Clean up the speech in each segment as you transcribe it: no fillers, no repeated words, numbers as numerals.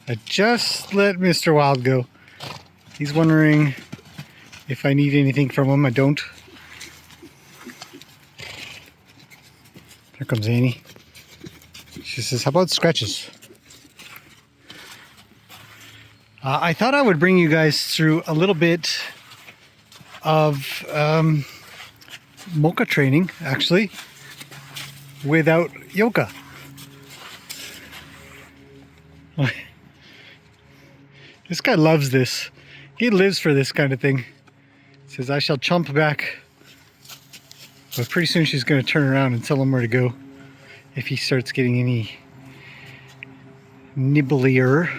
I just let Mr. Wild go. He's wondering if I need anything from him. I don't. Here comes Annie. She says, how about scratches? I thought I would bring you guys through a little bit of mocha training, actually, without yoga. This guy loves this. He lives for this kind of thing. He says, I shall chomp back. But pretty soon she's going to turn around and tell him where to go if he starts getting any nibblier.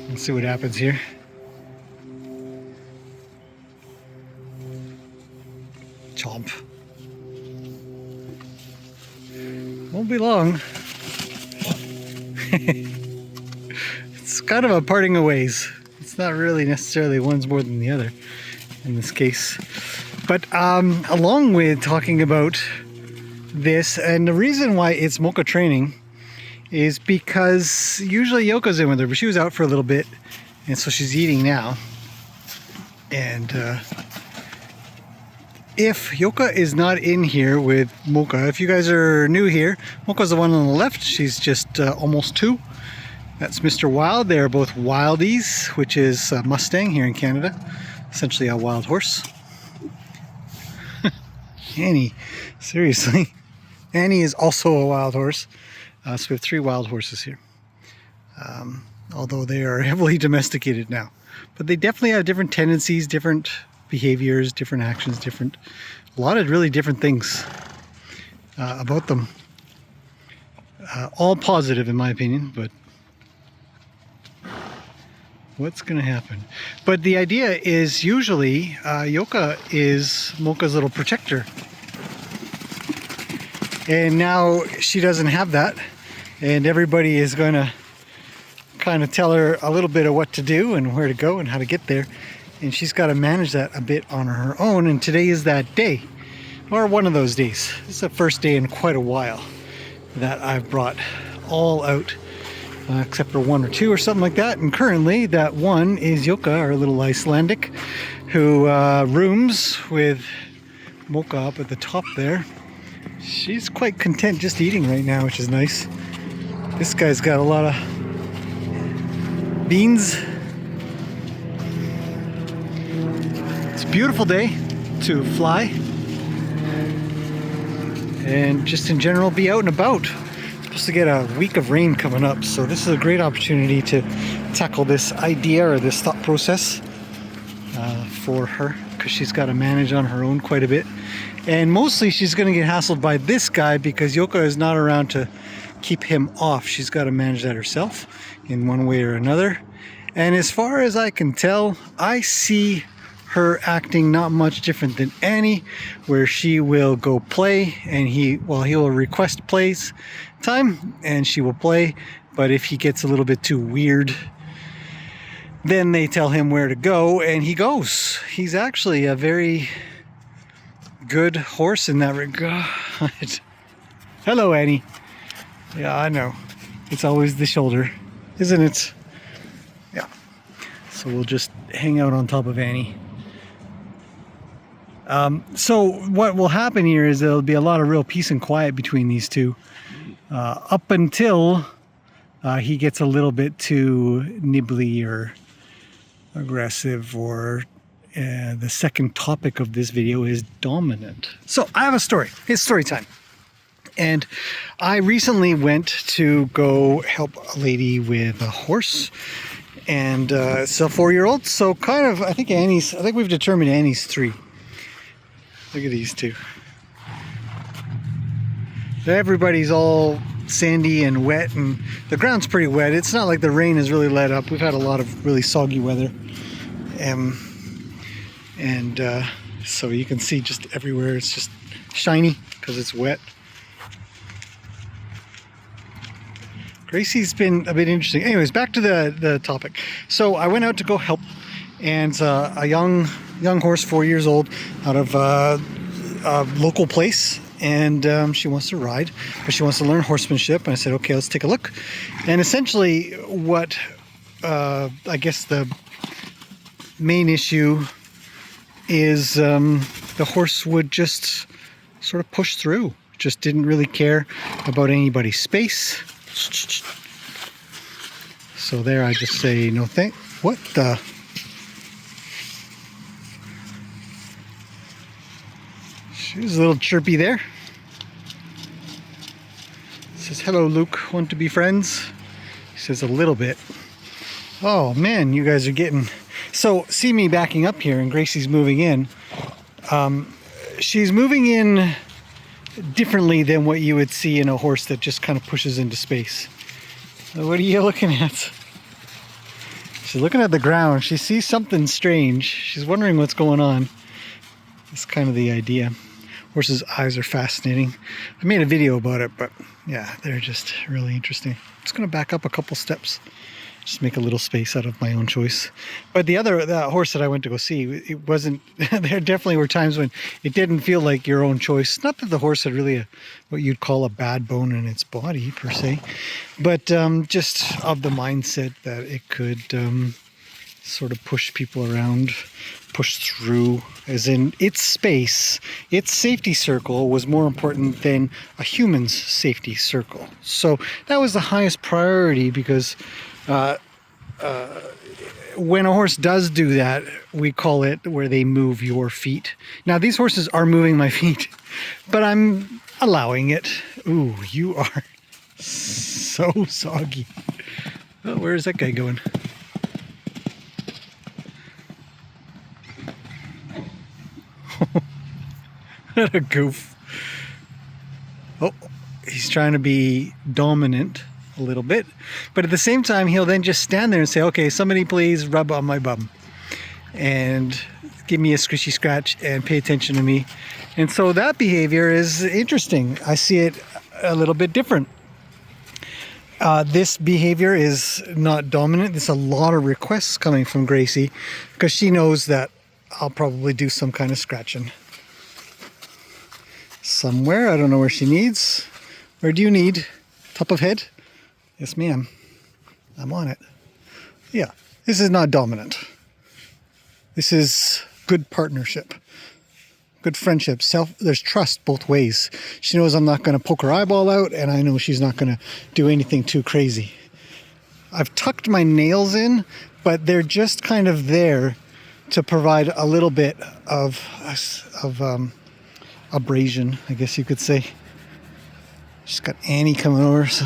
Let's see what happens here. Chomp. Won't be long. It's kind of a parting of ways. It's not really necessarily one's more than the other in this case. But along with talking about this, and the reason why it's mocha training is because usually Yoko's in with her, but she was out for a little bit, and so she's eating now. And if Yoka is not in here with Mocha, if you guys are new here, Mocha's the one on the left. She's just almost 2. That's Mr. Wild. They are both wildies, which is a Mustang here in Canada, essentially a wild horse. Annie, seriously. Annie is also a wild horse. So we have 3 wild horses here. Although they are heavily domesticated now. But they definitely have different tendencies, different behaviors, different actions, a lot of really different things about them. All positive in my opinion, but what's going to happen? But the idea is usually Yoka is Mocha's little protector. And now she doesn't have that. And everybody is going to kind of tell her a little bit of what to do and where to go and how to get there. And she's got to manage that a bit on her own. And today is that day. Or one of those days. It's the first day in quite a while that I've brought all out. Except for 1 or 2 or something like that. And currently that one is Yoka, our little Icelandic, who rooms with Mocha up at the top there. She's quite content just eating right now, which is nice. This guy's got a lot of beans. It's a beautiful day to fly. And just in general be out and about. Supposed to get a week of rain coming up, so this is a great opportunity to tackle this idea or this thought process for her, because she's got to manage on her own quite a bit, and mostly she's going to get hassled by this guy because Yoka is not around to keep him off. She's got to manage that herself in one way or another. And as far as I can tell, I see her acting not much different than Annie, where she will go play and he will request plays time and she will play, but if he gets a little bit too weird, then they tell him where to go and he goes. He's actually a very good horse in that regard. Hello, Annie. Yeah, I know. It's always the shoulder, isn't it? Yeah. So we'll just hang out on top of Annie. So what will happen here is there'll be a lot of real peace and quiet between these two up until he gets a little bit too nibbly or aggressive, or the second topic of this video is dominant. So I have a story. It's story time. And I recently went to go help a lady with a horse, and it's a 4-year-old. So kind of, I think we've determined Annie's 3. Look at these two. Everybody's all sandy and wet, and the ground's pretty wet. It's not like the rain has really let up. We've had a lot of really soggy weather. So you can see just everywhere it's just shiny because it's wet. Gracie's been a bit interesting. Anyways, back to the topic. So I went out to go help, and a young horse, 4 years old, out of a local place and she wants to ride, but she wants to learn horsemanship. And I said, okay, let's take a look. And essentially what I guess the main issue is the horse would just sort of push through, just didn't really care about anybody's space. So there I just say no thank. What the? She was a little chirpy there. Says, hello Luke, want to be friends? He says a little bit. Oh man, you guys are getting... So see me backing up here and Gracie's moving in. She's moving in differently than what you would see in a horse that just kind of pushes into space. What are you looking at? She's looking at the ground. She sees something strange. She's wondering what's going on. That's kind of the idea. Horses' eyes are fascinating. I made a video about it, but yeah, they're just really interesting. I'm just going to back up a couple steps. Just make a little space out of my own choice. But the horse that I went to go see, it wasn't, there definitely were times when it didn't feel like your own choice. Not that the horse had really what you'd call a bad bone in its body per se, but just of the mindset that it could sort of push people around, push through, as in its space, its safety circle was more important than a human's safety circle. So that was the highest priority, because when a horse does do that, we call it where they move your feet. Now these horses are moving my feet, but I'm allowing it. Ooh, you are so soggy. Oh, where's that guy going? What a goof. Oh, he's trying to be dominant a little bit, but at the same time he'll then just stand there and say, okay, somebody please rub on my bum and give me a squishy scratch and pay attention to me. And so that behavior is interesting. I see it a little bit different. This behavior is not dominant. There's a lot of requests coming from Gracie because she knows that I'll probably do some kind of scratching somewhere. I don't know where she needs. Where do you need? Top of head? Yes, ma'am. I'm on it. Yeah, this is not dominant. This is good partnership, good friendship. There's trust both ways. She knows I'm not going to poke her eyeball out, and I know she's not going to do anything too crazy. I've tucked my nails in, but they're just kind of there to provide a little bit of abrasion, I guess you could say. She's got Annie coming over, so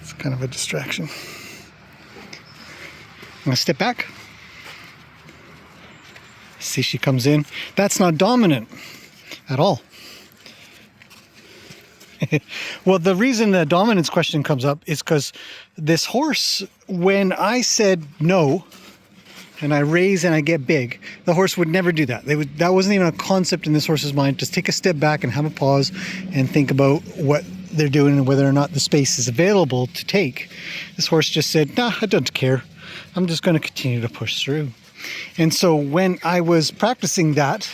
it's kind of a distraction. I'm going to step back. See, she comes in. That's not dominant at all. Well, the reason the dominance question comes up is because this horse, when I said no, and I raise and I get big, the horse would never do that. That wasn't even a concept in this horse's mind. Just take a step back and have a pause and think about what they're doing and whether or not the space is available to take. This horse just said, nah, I don't care. I'm just going to continue to push through. And so when I was practicing that,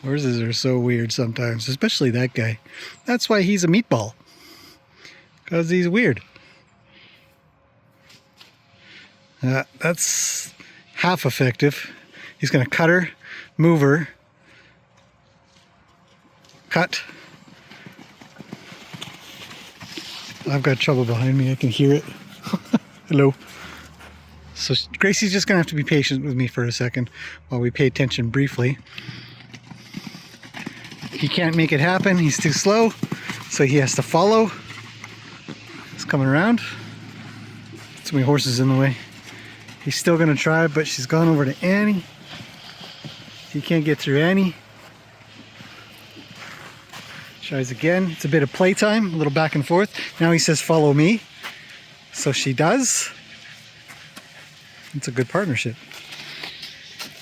horses are so weird sometimes, especially that guy. That's why he's a meatball, because he's weird. That's half effective. He's going to cut her, move her, cut. I've got trouble behind me. I can hear it. Hello. So Gracie's just going to have to be patient with me for a second while we pay attention briefly. He can't make it happen. He's too slow, so he has to follow. He's coming around. Too many horses in the way. He's still going to try, but she's gone over to Annie. He can't get through Annie. Tries again. It's a bit of playtime, a little back and forth. Now he says, follow me. So she does. It's a good partnership.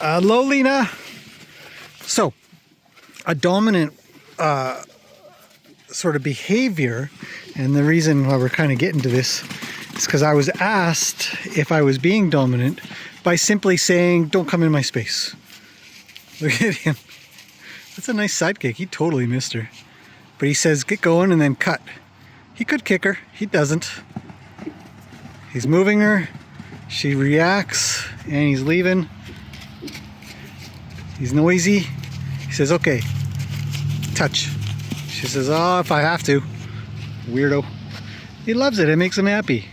Hello, Lena. So, a dominant sort of behavior, and the reason why we're kind of getting to this is because I was asked if I was being dominant by simply saying, don't come in my space. Look at him. That's a nice sidekick. He totally missed her. But he says, get going and then cut. He could kick her. He doesn't. He's moving her. She reacts and he's leaving. He's noisy. He says, okay, touch. She says, oh, if I have to. Weirdo. He loves it. It makes him happy.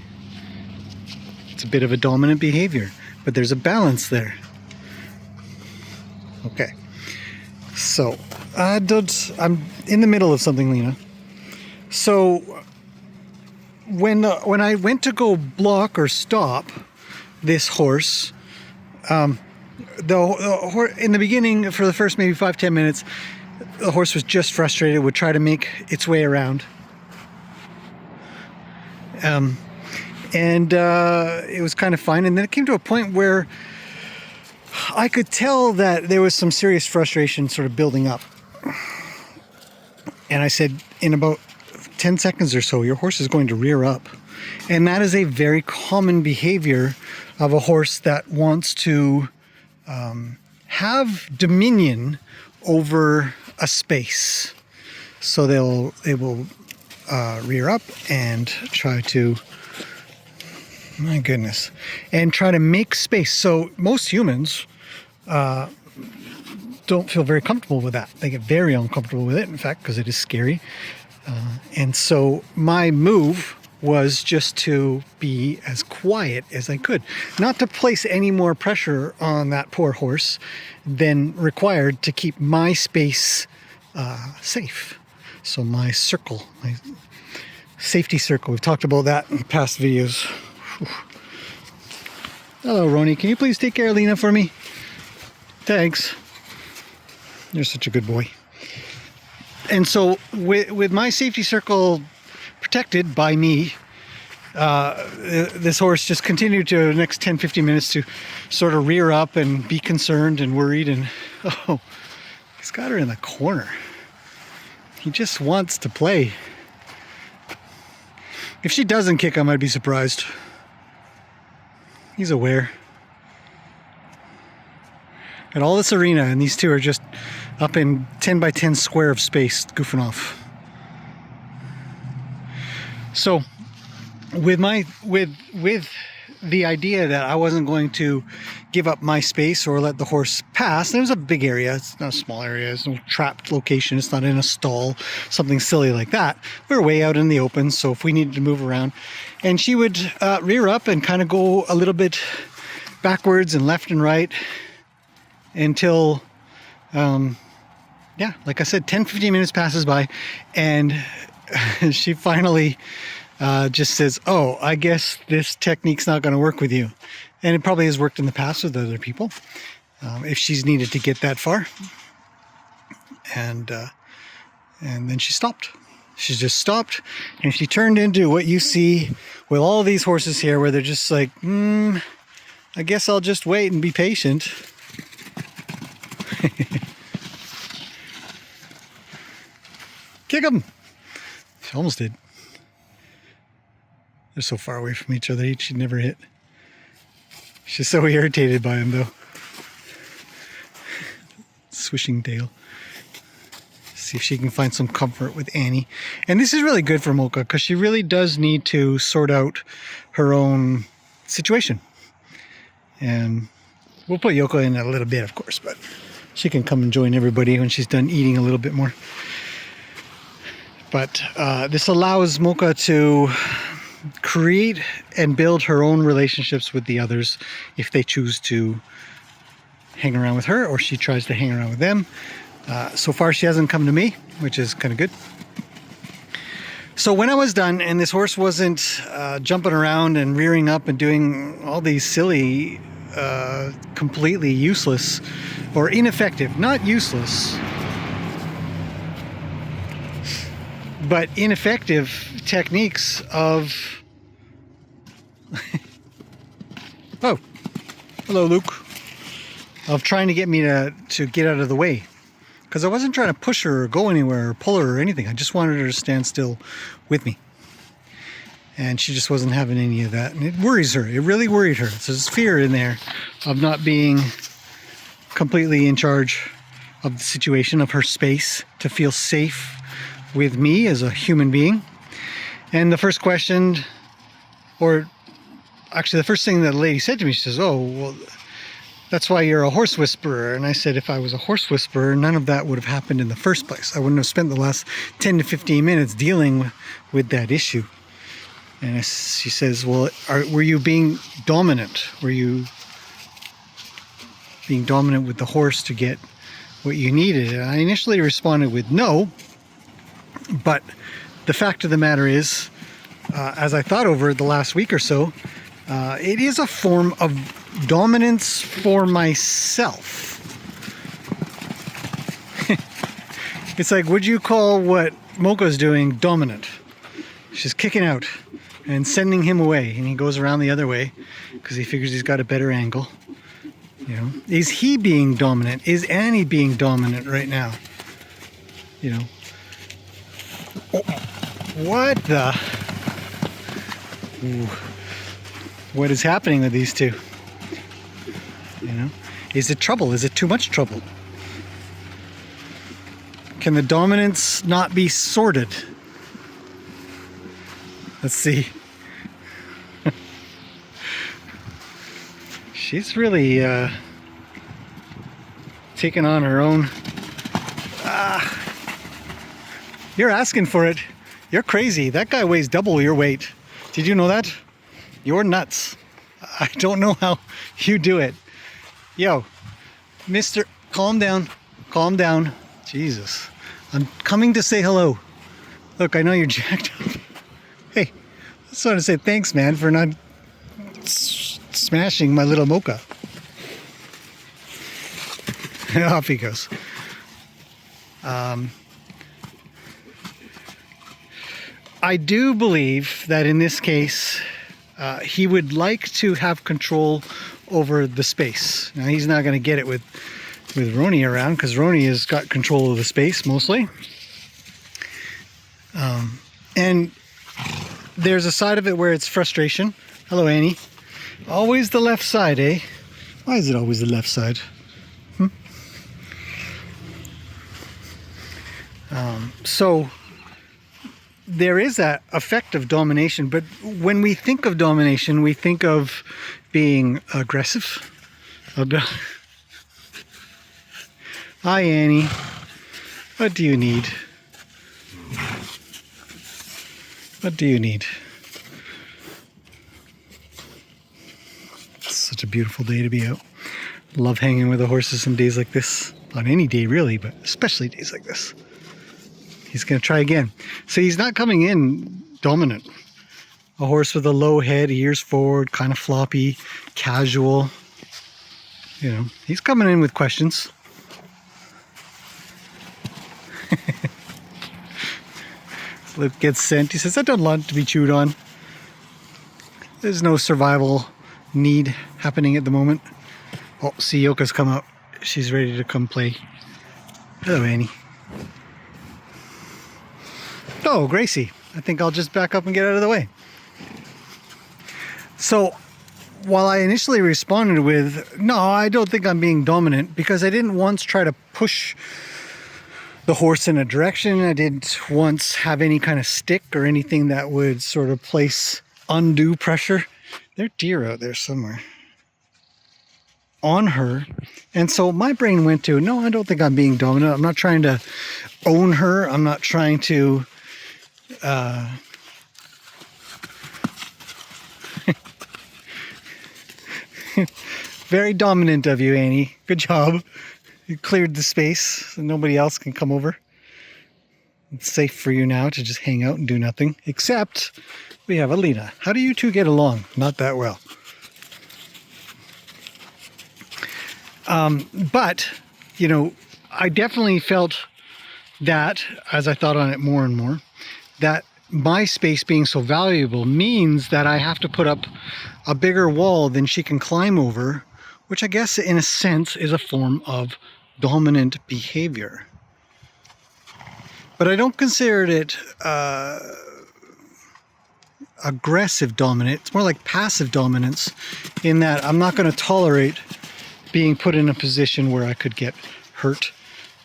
It's a bit of a dominant behavior, but there's a balance there. Okay. So, I'm in the middle of something, Lena. So, when I went to go block or stop this horse, in the beginning, for the first maybe 5-10 minutes, the horse was just frustrated, would try to make its way around. It was kind of fine. And then it came to a point where I could tell that there was some serious frustration sort of building up. And I said, in about 10 seconds or so, your horse is going to rear up. And that is a very common behavior of a horse that wants to have dominion over a space. So they will rear up and try to, my goodness, and try to make space. So most humans don't feel very comfortable with that. They get very uncomfortable with it, in fact, because it is scary. And so my move was just to be as quiet as I could, not to place any more pressure on that poor horse than required to keep my space safe. So my circle, my safety circle, we've talked about that in past videos. Whew. Hello, Roni. Can you please take care of Lena for me? Thanks. You're such a good boy. And so with my safety circle protected by me, this horse just continued to the next 10-15 minutes to sort of rear up and be concerned and worried. And oh, he's got her in the corner. He just wants to play. If she doesn't kick him, I'd be surprised. He's aware. And all this arena, and these two are just up in 10 by 10 square of space, goofing off. So, with the idea that I wasn't going to give up my space or let the horse pass, and it was a big area, it's not a small area, it's no trapped location, it's not in a stall, something silly like that. We were way out in the open, so if we needed to move around, and she would rear up and kind of go a little bit backwards and left and right until, yeah, like I said, 10-15 minutes passes by, and she finally just says, oh, I guess this technique's not going to work with you. And it probably has worked in the past with other people, if she's needed to get that far. And then she stopped. She just stopped, and she turned into what you see with all these horses here, where they're just like, I guess I'll just wait and be patient. Kick him! She almost did. They're so far away from each other, she'd never hit. She's so irritated by him, though. Swishing tail. See if she can find some comfort with Annie. And this is really good for Mocha, because she really does need to sort out her own situation. And we'll put Yoko in a little bit, of course, but she can come and join everybody when she's done eating a little bit more. But this allows Mocha to create and build her own relationships with the others if they choose to hang around with her, or she tries to hang around with them. So far she hasn't come to me, which is kind of good. So when I was done and this horse wasn't jumping around and rearing up and doing all these silly, completely useless or ineffective, not useless, but ineffective techniques of oh, hello Luke, of trying to get me to get out of the way, because I wasn't trying to push her or go anywhere or pull her or anything. I just wanted her to stand still with me, and she just wasn't having any of that, and it worries her. It really worried her. So there's fear in there of not being completely in charge of the situation, of her space, to feel safe with me as a human being. And the first question, or actually the first thing that the lady said to me, she says, "Oh, well, that's why you're a horse whisperer." And I said, if I was a horse whisperer, none of that would have happened in the first place. I wouldn't have spent the last 10 to 15 minutes dealing with that issue. And she says, well, were you being dominant? Were you being dominant with the horse to get what you needed? And I initially responded with no, but the fact of the matter is, as I thought over the last week or so, it is a form of dominance for myself. It's like, would you call what Mocha's doing dominant? She's kicking out and sending him away, and he goes around the other way because he figures he's got a better angle. You know, is he being dominant? Is Annie being dominant right now? You know, what the? Ooh. What is happening with these two? You know, is it trouble? Is it too much trouble? Can the dominance not be sorted? Let's see. She's really taking on her own. You're asking for it. You're crazy. That guy weighs double your weight. Did you know that? You're nuts. I don't know how you do it. Yo, mister, calm down. Calm down. Jesus. I'm coming to say hello. Look, I know you're jacked up. Hey, I just want to say thanks, man, for not smashing my little Mocha. Off he goes. I do believe that in this case, he would like to have control over the space. Now, he's not going to get it with Roni around, because Roni has got control of the space mostly. And there's a side of it where it's frustration. Hello, Annie. Always the left side, eh? Why is it always the left side? So there is that effect of domination, but when we think of domination, we think of being aggressive. Hi, Annie. What do you need? What do you need? It's such a beautiful day to be out. Love hanging with the horses on days like this. On any day, really, but especially days like this. He's going to try again. So he's not coming in dominant. A horse with a low head, ears forward, kind of floppy, casual. You know, he's coming in with questions. Luke gets sent. He says, I don't want to be chewed on. There's no survival need happening at the moment. Oh, see, Yoka's come out. She's ready to come play. Hello, Annie. Oh, Gracie. I think I'll just back up and get out of the way. So, while I initially responded with, no, I don't think I'm being dominant, because I didn't once try to push the horse in a direction. I didn't once have any kind of stick or anything that would sort of place undue pressure. There are deer out there somewhere on her. And so my brain went to, no, I don't think I'm being dominant. I'm not trying to own her. I'm not trying to very dominant of you, Annie. Good job. You cleared the space so nobody else can come over. It's safe for you now to just hang out and do nothing, except we have Alina. How do you two get along? Not that well. But, you know, I definitely felt that, as I thought on it more and more, that my space being so valuable means that I have to put up a bigger wall than she can climb over, which I guess in a sense is a form of dominant behavior. But I don't consider it aggressive dominant. It's more like passive dominance, in that I'm not going to tolerate being put in a position where I could get hurt,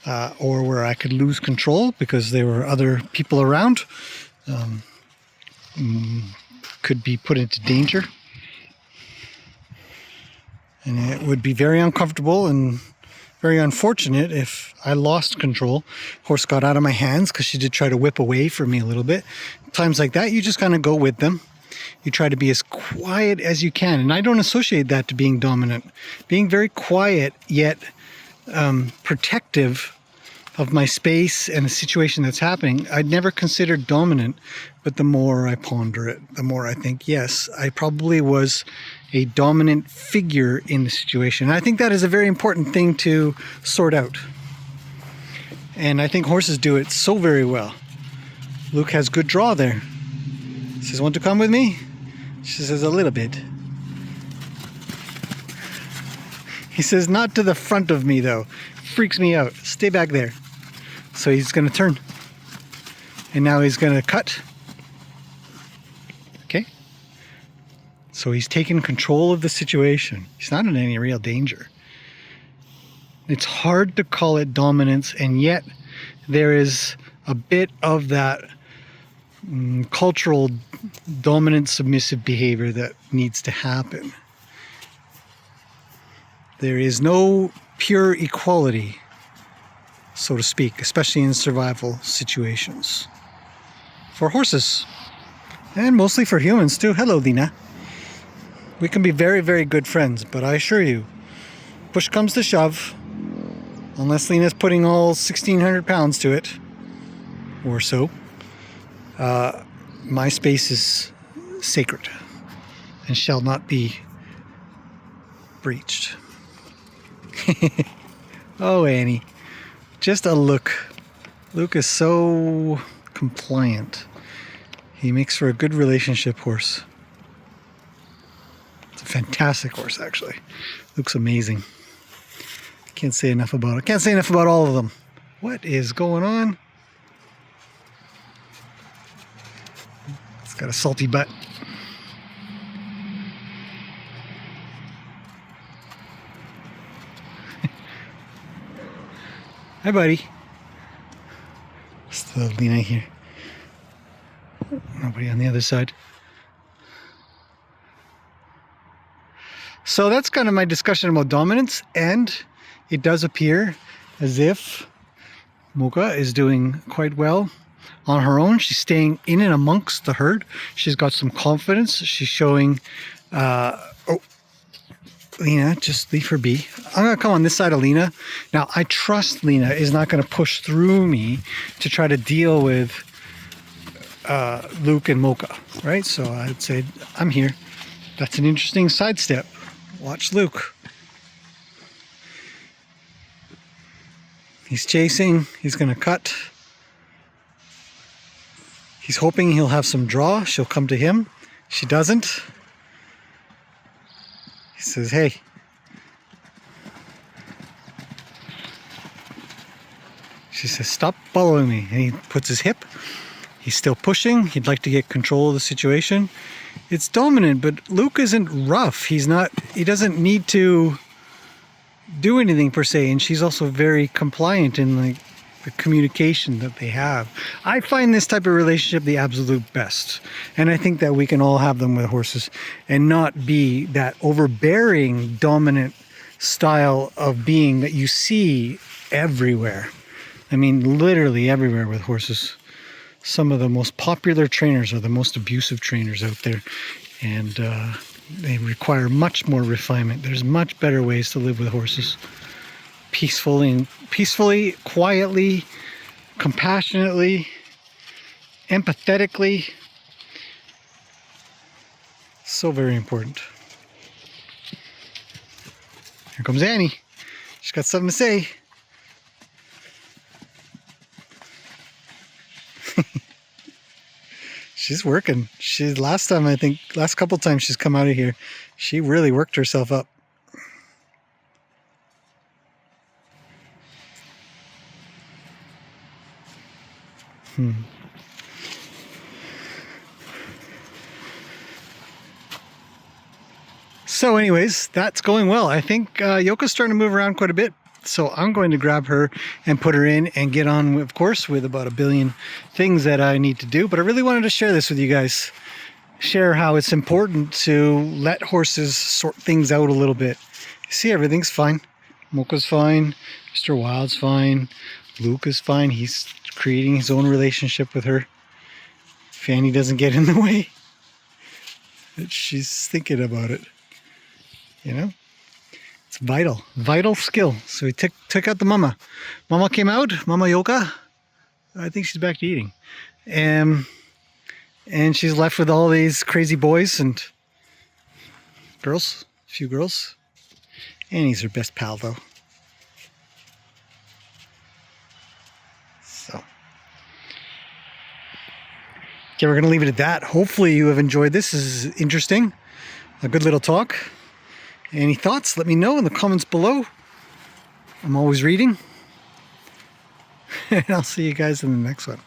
or where I could lose control because there were other people around. Could be put into danger. And it would be very uncomfortable and very unfortunate if I lost control. Horse got out of my hands because she did try to whip away from me a little bit. Times like that, you just kind of go with them. You try to be as quiet as you can. And I don't associate that to being dominant. Being very quiet, yet protective of my space and the situation that's happening, I'd never considered dominant. But the more I ponder it, the more I think, yes, I probably was a dominant figure in the situation. And I think that is a very important thing to sort out. And I think horses do it so very well. Luke has good draw there. He says, want to come with me? She says, a little bit. He says, not to the front of me though. Freaks me out. Stay back there. So he's going to turn. And now he's going to cut. Okay. So he's taken control of the situation. He's not in any real danger. It's hard to call it dominance, and yet there is a bit of that cultural dominant submissive behavior that needs to happen. There is no pure equality, so to speak, especially in survival situations. For horses, and mostly for humans too. Hello, Lena. We can be very, very good friends, but I assure you, push comes to shove, unless Lena's putting all 1,600 pounds to it, or so, my space is sacred and shall not be breached. Oh, Annie. Just a look. Luke is so compliant. He makes for a good relationship horse. It's a fantastic horse, actually. Luke's amazing. I can't say enough about it. Can't say enough about all of them. What is going on? It's got a salty butt. Hi, buddy. Still Lena here. Nobody on the other side. So that's kind of my discussion about dominance, and it does appear as if Mocha is doing quite well on her own. She's staying in and amongst the herd. She's got some confidence. She's showing... Lena, just leave her be. I'm going to come on this side of Lena. Now, I trust Lena is not going to push through me to try to deal with Luke and Mocha, right? So I'd say, I'm here. That's an interesting sidestep. Watch Luke. He's chasing. He's going to cut. He's hoping he'll have some draw. She'll come to him. She doesn't. He says, hey. She says, stop following me. And he puts his hip. He's still pushing. He'd like to get control of the situation. It's dominant, but Luke isn't rough. He doesn't need to do anything per se. And she's also very compliant in the communication that they have. I find this type of relationship the absolute best. And I think that we can all have them with horses and not be that overbearing, dominant style of being that you see everywhere. I mean, literally everywhere with horses. Some of the most popular trainers are the most abusive trainers out there. And they require much more refinement. There's much better ways to live with horses. Peacefully, quietly, compassionately, empathetically. So very important. Here comes Annie. She's got something to say. She's working. Last couple times she's come out of here, she really worked herself up. So anyways, that's going well. I think Yoko's starting to move around quite a bit. So I'm going to grab her and put her in and get on, of course, with about 1 billion things that I need to do. But I really wanted to share this with you guys. Share how it's important to let horses sort things out a little bit. See, everything's fine. Mocha's fine. Mr. Wild's fine. Luke is fine. He's creating his own relationship with her. Fanny doesn't get in the way. She's thinking about it. You know? It's vital skill. So we took out the mama. Mama came out, Mama Yoka. I think she's back to eating. And she's left with all these crazy boys and girls, a few girls. Annie's her best pal though. So, okay, we're gonna leave it at that. Hopefully you have enjoyed this. This is interesting. A good little talk. Any thoughts? Let me know in the comments below. I'm always reading. And I'll see you guys in the next one.